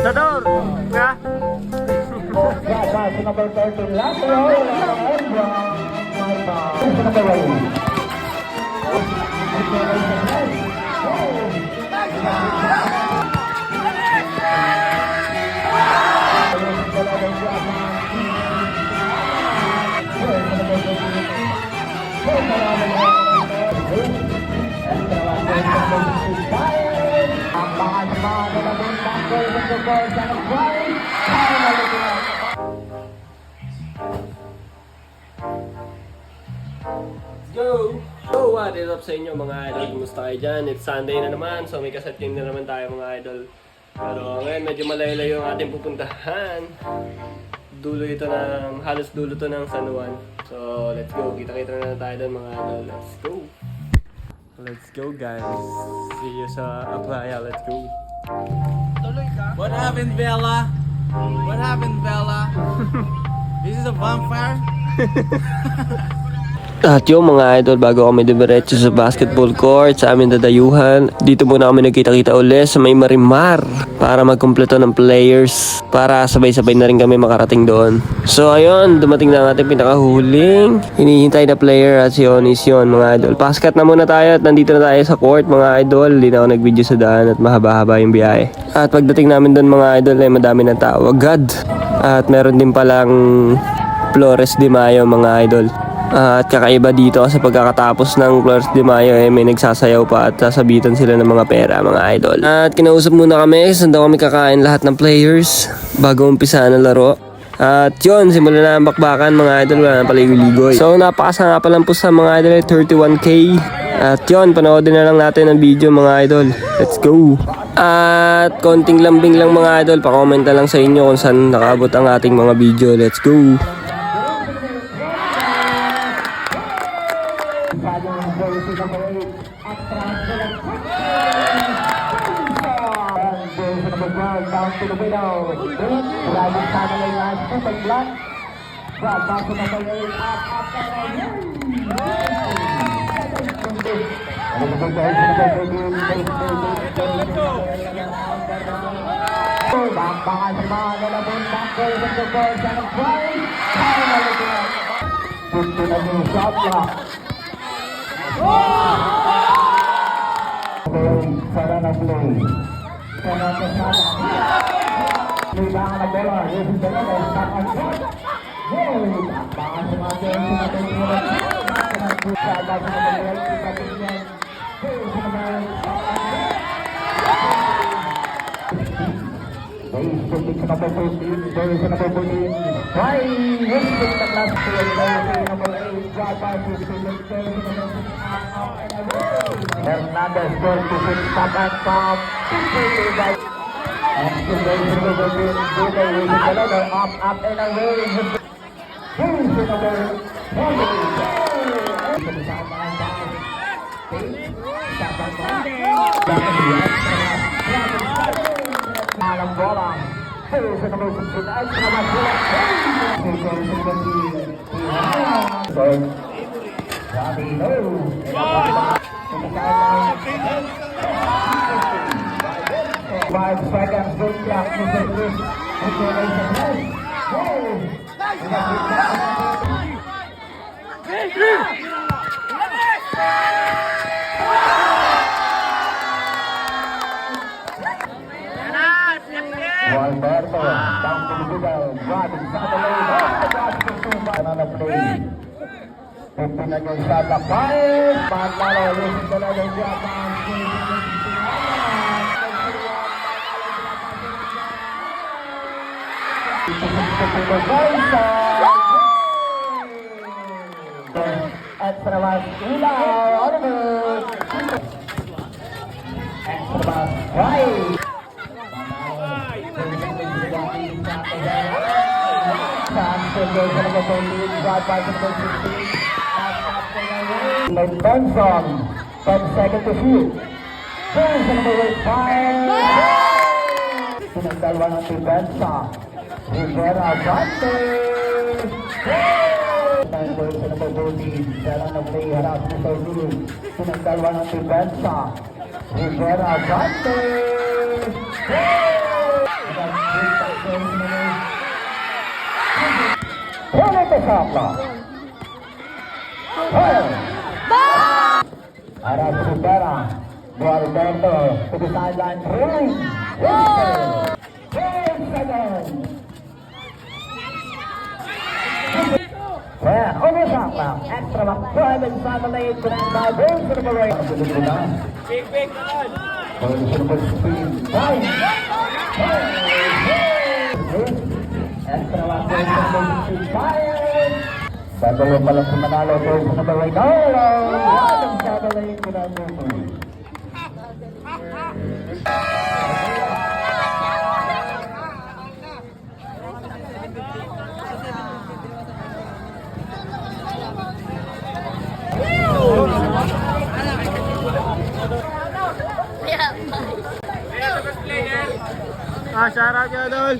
Sador! Ka? Number 13, last row. Go! So what is up sa inyo mga idol? Kumusta kayo dyan? It's Sunday na naman, so may kasetting na naman tayo mga idol. Pero ngayon medyo malayo-layo yung ating pupuntahan. Dulo ito ng, halos dulo to ng San Juan. So let's go, kita-kita na tayo doon mga idol. Let's go! Let's go guys! See you sa Aplaya, let's go! What happened, Bella? What happened, Bella? This is a vampire? At yung mga idol, bago kami dumiretso sa basketball court sa aming dadayuhan, dito muna kami nagkita-kita ulit sa may Marimar para magkumpleto ng players para sabay-sabay na rin kami makarating doon. So ayun, dumating na ang ating pinakahuling hinihintay na player at si Onis yun mga idol. Paskat na muna tayo at nandito na tayo sa court mga idol. Hindi na ako nag-video sa daan at mahaba-haba yung biyahe. At pagdating namin doon mga idol ay madami ng tao agad. At meron din palang Flores de Mayo mga idol. At kakaiba dito sa pagkakatapos ng Flores de Mayo may nagsasayaw pa at sasabitan sila ng mga pera mga idol. At kinausap muna kami, saan daw kami kakain lahat ng players bago umpisa ng laro. At yun, simulan na ang bakbakan mga idol, wala na paligoy-ligoy. So napakasanga pa lang po sa mga idol 31k. At yun, panoodin na lang natin ang video mga idol. Let's go! At konting lambing lang mga idol, pa-comment na lang sa inyo kung saan nakaabot ang ating mga video. Let's go! Down to the middle. Driving family last super block. Drag back to number 8. Baka si mga nalabon tackle sa goal sa nag-drive. Punto na yung shot clock. Sana na play. Sana sa sana. Kailangan na bola. Yes, is the level. Stop and shot. Hey! Baka si mga Jens na tinulad. Sa agad sa mga Jens. Hey, sa mga Pagdating sa number 14, there is a number 14. Try, risking the last play. There is a number 8. Drop by to Philip. There is a number 6. Hernandez goes to 6. Stop and stop. And to there is a number 14. There is a number up and away. There is a number 20. Malang bola. Here's the number 16. Extra match bola. Sabi no. 5 seconds. Good clock. Mr. Chris. Information. Walberto, down to the middle, driving inside the lane, another play. 15 against Shaka, 5, Manlalo, losing the leg of Japan. Extra pass, Ilaw, Oliver. Extra pass, right. Benson, 10 seconds to shoot. There's the number 8 fire. Pinagdalwa ng si Benson. Rivera, Vante. Nine goals sa number 14. Pero nag-play harap ni Sir Lou. Pinagdalwa ng depensa. Rivera Grande! Pwede ka sakla. Harap si Rivera. Gualberto to the sideline. Rolling. Second. Well, overshot now. Extra back. Drive inside the lane. Connect by goal to number 8. Big. Goal to number 16. Drive. Extra back. Goal to number 16. Fire. Dadalo pa lang si Manalo. Goal to number 8. Right inside the lane. Connect by goal. Shout out ka, Dol.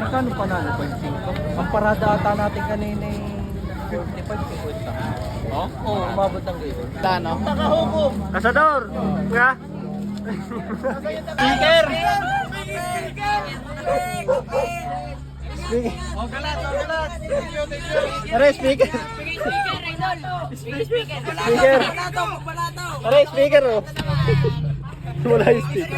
Magkano panalo? 5-5? Ang parada ata natin kanina ay 55-50. Oh? Oo, umabot ng gayon. Plano? Nakahukom! Kasador! Nga? Speaker! Oh, galat! Thank you! Aray, speaker! Speaker! Aray, speaker, oh! Wala yung speaker.